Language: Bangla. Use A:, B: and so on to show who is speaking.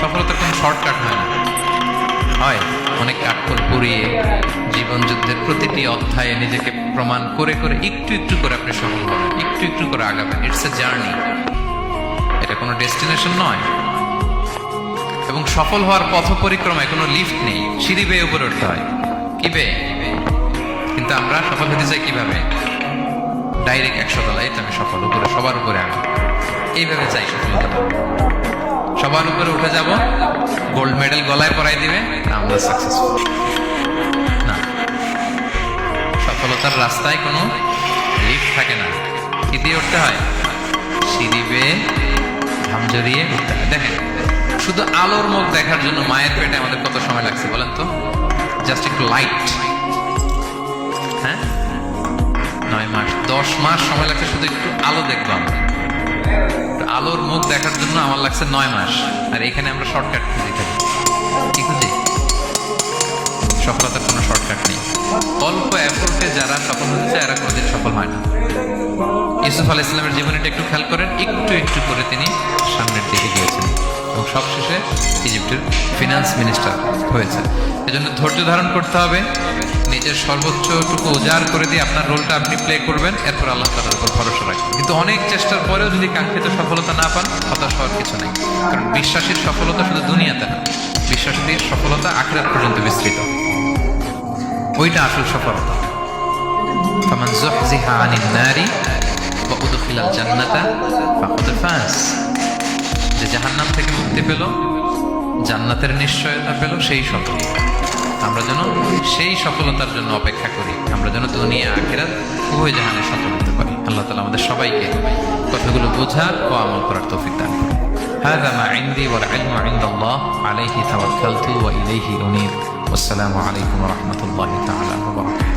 A: সফলতার কোনো শর্টকাট হয় না, হয় অনেক কাঠখড় পুড়িয়ে জীবন যুদ্ধের প্রতিটি অধ্যায়ে নিজেকে প্রমাণ করে করে একটু একটু করে আপনি সফল হবেন, একটু একটু করে আগাবেন। ইটস এ জার্নি, এটা কোনো ডেস্টিনেশন নয়। এবং সফল হওয়ার পথ পরিক্রমায় কোনো লিফট নেই, সিঁড়ি বেয়ে উপরে উঠতে হয়। কি বেয়ে? কিন্তু আমরা সফল হতে চাই কিভাবে? ডাইরেক্ট 100 তলায় তো আমি সফল, উপরে সবার উপরে আমি এইভাবে চাই সফলতা। সবার উপরে উঠে যাব, গোল্ড মেডেল গলায় পরাই দিবে, আমরা সাকসেসফুল না। সফলতার রাস্তায় কোনো লিফট থাকে না, কি দিয়ে উঠতে হয়? সিঁড়ি বেয়ে ঘাম জড়িয়ে উঠতে হয়। দেখেন, শুধু আলোর মুখ দেখার জন্য মায়ের পেটে আমাদের কত সময় লাগছে বলেন তো? জাস্ট একটু লাইট, হ্যাঁ 9 মাস 10 মাস সময় লাগছে শুধু একটু আলো দেখলাম। আলোর মুখ দেখার জন্য আমার লাগছে 9 মাস। আর এখানে আমরা শর্টকাট খুঁজে থাকি। কি খুঁজি? সফলতার কোনো শর্টকাট নেই। অল্প এফোর্টে যারা সফল হচ্ছে এরা কোনোদিন সফল হয় না। ইউসুফ আলাইহিস সালামের জীবনীটা একটু খেয়াল করেন, একটু একটু করে তিনি সামনের দিকে গিয়েছেন এবং সবশেষে ইজিপ্টের ফিনান্স মিনিস্টার হয়েছে। এজন্য ধৈর্য ধারণ করতে হবে, নিজের সর্বোচ্চটুকু উজাড় করে দিয়ে আপনার রোলটা আপনি প্লে করবেন, এরপর আল্লাহ তাআলার উপর ভরসা রাখবেন। কিন্তু অনেক চেষ্টার পরেও যদি কাঙ্ক্ষিত সফলতা না পান, হতাশ হওয়ার কিছু নেই। কারণ বিশ্বাসীর সফলতা শুধু দুনিয়াতে না, বিশ্বাসীর সফলতা আখিরাত পর্যন্ত বিস্তৃত। ওইটা আসল সফলতা। ফামান যুহজিহা আনিন নারি ওয়া উদখিলাল জান্নাতা ফাকাদ ফাজ। যে জাহান্নাম থেকে মুক্তি পেল, জান্নাতের নিশ্চয়তা পেল, সেই সফল। আমরা যেন সেই সফলতার জন্য অপেক্ষা করি, আমরা যেন দুনিয়া আখিরাত উভয় জাহানে সফল হতে পারি। আল্লাহ তাআলা আমাদের সবাইকে কথাগুলো বোঝার ও আমল করার তৌফিক দান করুন। হাযা মা ইনদি ওয়াল ইলমু ইনদাল্লাহ আলাইহি তাওয়াক্কালতু ওয়া ইলাইহি উনীব। ওয়াসসালামু আলাইকুম ওয়া রাহমাতুল্লাহি তাআলা ওয়া বারাকাতুহু।